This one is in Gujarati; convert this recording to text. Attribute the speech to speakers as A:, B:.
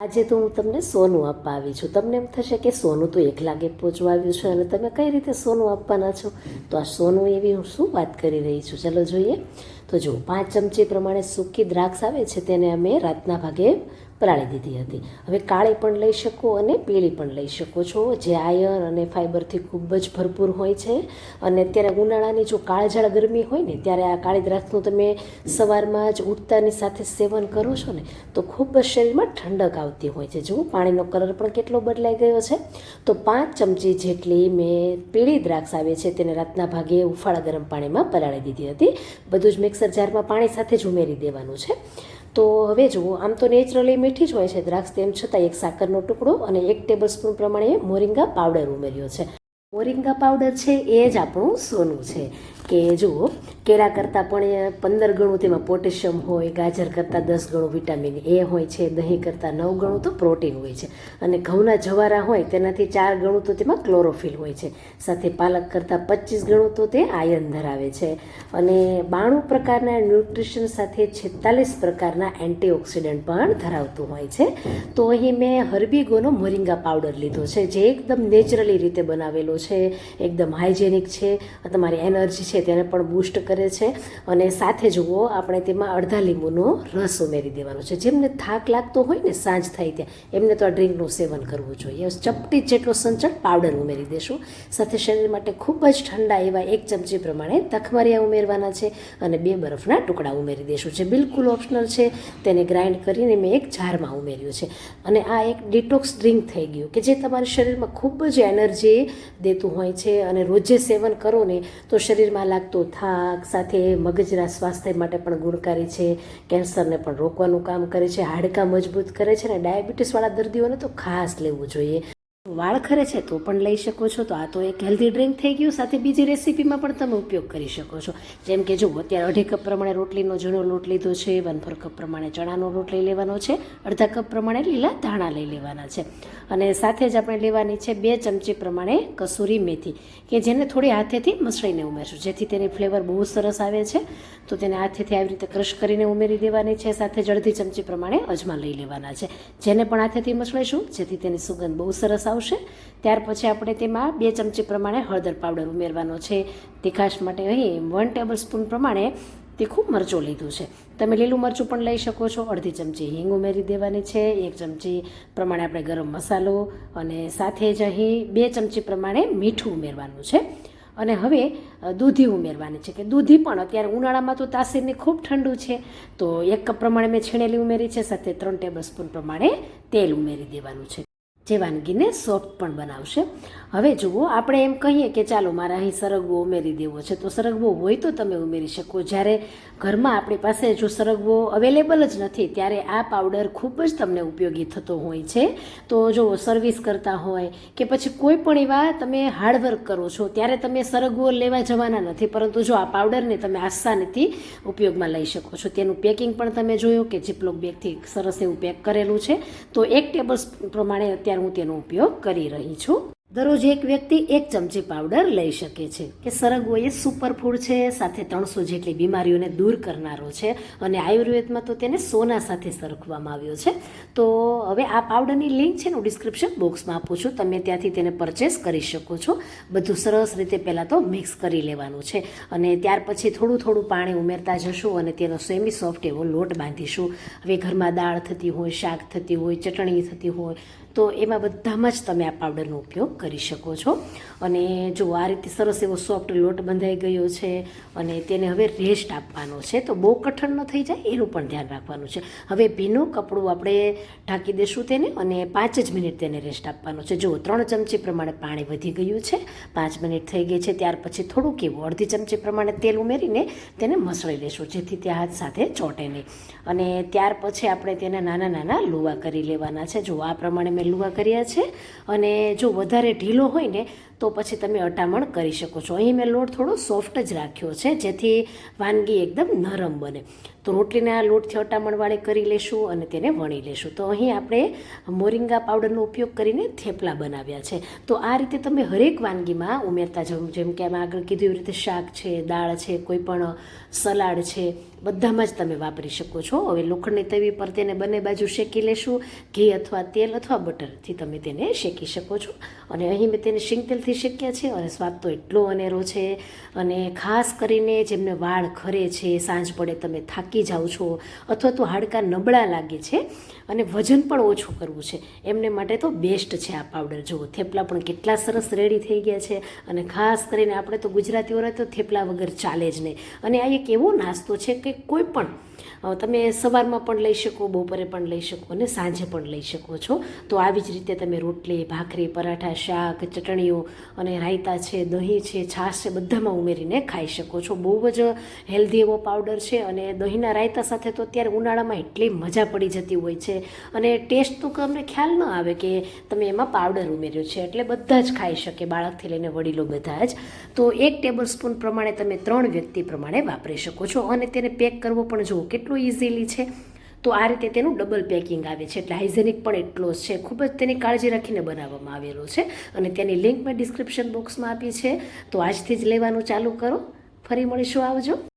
A: આજે તો હું તમને સોનું આપવા આવી છું. તમને એમ થશે કે સોનું તો 1 લાખે પહોંચવા આવ્યું છે અને તમે કઈ રીતે સોનું આપવાના છો? તો આ સોનું એવી હું શું વાત કરી રહી છું, ચલો જોઈએ. તો જો 5 ચમચી પ્રમાણે સૂકી દ્રાક્ષ આવે છે તેને અમે રાતના ભાગે પલાળી દીધી હતી. હવે કાળી પણ લઈ શકો અને પીળી પણ લઈ શકો છો, જે આયર્ન અને ફાઈબરથી ખૂબ જ ભરપૂર હોય છે. અને અત્યારે ઉનાળાની જો કાળઝાળ ગરમી હોય ને ત્યારે આ કાળી દ્રાક્ષનું તમે સવારમાં જ ઉઠતાની સાથે સેવન કરો છો ને તો ખૂબ જ શરીરમાં ઠંડક આવતી હોય છે. જુઓ પાણીનો કલર પણ કેટલો બદલાઈ ગયો છે. તો 5 ચમચી જેટલી મેં પીળી દ્રાક્ષ આવે છે તેને રાતના ભાગે ઉફાળા ગરમ પાણીમાં પલાળી દીધી હતી. બધું જ મિક્સર જારમાં પાણી સાથે જ ઉમેરી દેવાનું છે. તો હવે જુઓ, આમ તો નેચરલી મીઠી જ હોય છે દ્રાક્ષ, તેમ છતાં એક સાકરનો ટુકડો અને 1 ટેબલસ્પૂન પ્રમાણે મોરિંગા પાવડર ઉમેર્યો છે. મોરિંગા પાવડર છે એ જ આપણું સોનું છે. કે જુઓ, કેળા કરતાં પણ 15 ગણું તેમાં પોટેશિયમ હોય, ગાજર કરતાં 10 ગણું વિટામિન એ હોય છે, દહીં કરતાં 9 ગણું તો પ્રોટીન હોય છે, અને ઘઉંના જવારા હોય તેનાથી 4 ગણું તો તેમાં ક્લોરોફિલ હોય છે. સાથે પાલક કરતાં 25 ગણું તો તે આયર્ન ધરાવે છે, અને 92 પ્રકારના ન્યુટ્રિશન સાથે 46 પ્રકારના એન્ટીઓક્સિડન્ટ પણ ધરાવતું હોય છે. તો અહીં મેં હર્બીગોનો મોરિંગા પાવડર લીધો છે, જે એકદમ નેચરલી રીતે બનાવેલો છે, એકદમ હાઇજેનિક છે, તમારી એનર્જી છે તેને પણ બૂસ્ટ કરે છે. અને સાથે જુઓ, આપણે તેમાં અડધા લીંબુનો રસ ઉમેરી દેવાનો છે. જેમને થાક લાગતો હોય ને સાંજ થાય ત્યાં, એમને તો આ ડ્રિંકનું સેવન કરવું જોઈએ. ચપટી જેટલો સંચળ પાવડર ઉમેરી દેશું. સાથે શરીર માટે ખૂબ જ ઠંડા એવા 1 ચમચી પ્રમાણે તખમરિયા ઉમેરવાના છે અને 2 બરફના ટુકડા ઉમેરી દેશું. જે બિલકુલ ઓપ્શનલ છે, તેને ગ્રાઇન્ડ કરીને મેં એક જારમાં ઉમેર્યું છે. અને આ એક ડિટોક્સ ડ્રિંક થઈ ગયું કે જે તમારા શરીરમાં ખૂબ જ એનર્જી દેતું હોય છે, અને રોજે સેવન કરો ને તો શરીરમાં લાગતો થાક, સાથે મગજના સ્વાસ્થ્ય માટે પણ ગુણકારી છે, કેન્સરને પણ રોકવાનું કામ કરે છે, હાડકાં મજબૂત કરે છે, અને ડાયાબિટીસવાળા દર્દીઓને તો ખાસ લેવું જોઈએ. વાળ ખરે છે તો પણ લઈ શકો છો. તો આ તો એક હેલ્ધી ડ્રિંક થઈ ગયું. સાથે બીજી રેસીપીમાં પણ તમે ઉપયોગ કરી શકો છો. જેમ કે જુઓ, અત્યારે 2.5 કપ પ્રમાણે રોટલીનો ઝીણો લોટ લીધો છે, 1/4 કપ પ્રમાણે ચણાનો લોટ લઈ લેવાનો છે, અડધા કપ પ્રમાણે લીલા ધાણા લઈ લેવાના છે, અને સાથે જ આપણે લેવાની છે 2 ચમચી પ્રમાણે કસૂરી મેથી, કે જેને થોડી હાથેથી મસળીને ઉમેરશું, જેથી તેની ફ્લેવર બહુ સરસ આવે છે. તો તેને હાથેથી આવી રીતે ક્રશ કરીને ઉમેરી દેવાની છે. સાથે જ અડધી ચમચી પ્રમાણે અજમા લઈ લેવાના છે, જેને પણ હાથેથી મસળીશું, જેથી તેની સુગંધ બહુ સરસ આવશે. ત્યાર પછી આપણે તેમાં 2 ચમચી પ્રમાણે હળદર પાવડર ઉમેરવાનો છે. તીખાશ માટે અહીં 1 ટેબલસ્પૂન પ્રમાણે તીખું મરચું લીધું છે. તમે લીલું મરચું પણ લઈ શકો છો. અડધી ચમચી હિંગ ઉમેરી દેવાની છે. 1 ચમચી પ્રમાણે આપણે ગરમ મસાલો, અને સાથે જ અહીં 2 ચમચી પ્રમાણે મીઠું ઉમેરવાનું છે. અને હવે દૂધી ઉમેરવાની છે, કે દૂધી પણ અત્યારે ઉનાળામાં તો તાસીરની ખૂબ ઠંડુ છે, તો 1 કપ પ્રમાણે મેં છીણેલી ઉમેરી છે. સાથે 3 ટેબલસ્પૂન પ્રમાણે તેલ ઉમેરી દેવાનું છે, જે વાનગીને સોફ્ટ પણ બનાવશે. હવે જુઓ, આપણે એમ કહીએ કે ચાલો મારે અહીં સરગવો ઉમેરી દેવો છે, તો સરગવો હોય તો તમે ઉમેરી શકો. જ્યારે ઘરમાં આપણી પાસે જો સરગવો અવેલેબલ જ નથી ત્યારે આ પાવડર ખૂબ જ તમને ઉપયોગી થતો હોય છે. તો જો સર્વિસ કરતા હોય કે પછી કોઈ પણ એવા તમે હાર્ડવર્ક કરો છો ત્યારે તમે સરગવો લેવા જવાના નથી, પરંતુ જો આ પાવડરને તમે આસાનીથી ઉપયોગમાં લઈ શકો છો. તેનું પેકિંગ પણ તમે જોયું કે જીપલોક બેગથી સરસ એવું પેક કરેલું છે. તો 1 ટેબલસ્પૂન પ્રમાણે અત્યારે હું તેનો ઉપયોગ કરી રહી છું. દરરોજ એક વ્યક્તિ 1 ચમચી પાવડર લઈ શકે છે. કે સરગવો એ સુપરફૂડ છે, સાથે 300 જેટલી બીમારીઓને દૂર કરનારો છે, અને આયુર્વેદમાં તો તેને સોના સાથે સરખવામાં આવ્યો છે. તો હવે આ પાવડરની લિંક છે ને હું ડિસ્ક્રિપ્શન બોક્સમાં આપું છું, તમે ત્યાંથી તેને પરચેસ કરી શકો છો. બધું સરસ રીતે પહેલાં તો મિક્સ કરી લેવાનું છે, અને ત્યાર પછી થોડું થોડું પાણી ઉમેરતા જશું અને તેનો સેમી સોફ્ટ એવો લોટ બાંધીશું. હવે ઘરમાં દાળ થતી હોય, શાક થતી હોય, ચટણી થતી હોય, તો એમાં બધામાં જ તમે આ પાવડરનો ઉપયોગ કરી શકો છો. અને જો આ રીતે સરસ એવો સોફ્ટ લોટ બંધાઈ ગયો છે, અને તેને હવે રેસ્ટ આપવાનો છે. તો બહુ કઠણ ન થઈ જાય એનું પણ ધ્યાન રાખવાનું છે. હવે ભીનું કપડું આપણે ઢાંકી દઈશું તેને, અને 5 જ મિનિટ તેને રેસ્ટ આપવાનો છે. જુઓ, 3 ચમચી પ્રમાણે પાણી વધી ગયું છે, 5 મિનિટ થઈ ગઈ છે. ત્યાર પછી થોડુંક એવું અડધી ચમચી પ્રમાણે તેલ ઉમેરીને તેને મસળી દઈશું, જેથી તે હાથ સાથે ચોંટે નહીં. અને ત્યાર પછી આપણે તેને નાના નાના લુવા કરી લેવાના છે. જો આ પ્રમાણે મેં લુવા કર્યા છે. અને જો વધારે ઢીલો હોય ને તો પછી તમે અટામણ કરી શકો છો. અહીં મેં લોટ થોડો સોફ્ટ જ રાખ્યો છે જેથી વાનગી એકદમ નરમ બને. તો રોટલીના લોટથી અટામણવાળી કરી લેશું અને તેને વણી લેશું. તો અહીં આપણે મોરિંગા પાવડરનો ઉપયોગ કરીને થેપલા બનાવ્યા છે. તો આ રીતે તમે હરેક વાનગીમાં ઉમેરતા જાઓ, જેમ કે આમાં આગળ કીધું એવી રીતે શાક છે, દાળ છે, કોઈ પણ સલાડ છે, બધામાં જ તમે વાપરી શકો છો. હવે લોખંડની તવી પર તેને બંને બાજુ શેકી લેશું. ઘી અથવા તેલ અથવા બટરથી તમે તેને શેકી શકો છો. અને અહીં મેં તેને શીંગ તેલથી શેક્યા છે અને સ્વાદ તો એટલો અનેરો છે. અને ખાસ કરીને જેમને વાળ ખરે છે, સાંજ પડે તમે થાકી જાઓ છો અથવા તો હાડકાં નબળા લાગે છે અને વજન પણ ઓછું કરવું છે, એમને માટે તો બેસ્ટ છે આ પાવડર. જુઓ થેપલા પણ કેટલા સરસ રેડી થઈ ગયા છે. અને ખાસ કરીને આપણે તો ગુજરાતીઓને તો થેપલા વગર ચાલે જ નહીં. અને આ એક એવો નાસ્તો છે કે કોઈ પણ તમે સવારમાં પણ લઈ શકો, બપોરે પણ લઈ શકો અને સાંજે પણ લઈ શકો છો. તો આવી જ રીતે તમે રોટલી, ભાખરી, પરાઠા, શાક, ચટણીઓ અને રાયતા છે, દહીં છે, છાશ છે, બધામાં ઉમેરીને ખાઈ શકો છો. બહુ જ હેલ્ધી એવો પાવડર છે. અને દહીંના રાયતા સાથે તો અત્યારે ઉનાળામાં એટલી મજા પડી જતી હોય છે અને ટેસ્ટ તો તમને ખ્યાલ ન આવે કે તમે એમાં પાવડર ઉમેર્યો છે, એટલે બધા જ ખાઈ શકે, બાળકથી લઈને વડીલો બધા જ. તો 1 ટેબલ સ્પૂન પ્રમાણે તમે 3 વ્યક્તિ પ્રમાણે વાપરી શકો છો. અને તેને પેક કરવો પણ જુઓ કેટલું ઇઝીલી છે. તો આ રીતે તેનું ડબલ પેકિંગ આવે છે, એટલે હાઇજેનિક પણ એટલો જ છે. ખૂબ જ તેની કાળજી રાખીને બનાવવામાં આવેલો છે. અને તેની લિંક મેં ડિસ્ક્રિપ્શન બોક્સમાં આપી છે. તો આજથી જ લેવાનું ચાલુ કરો. ફરી મળીશું. આવજો.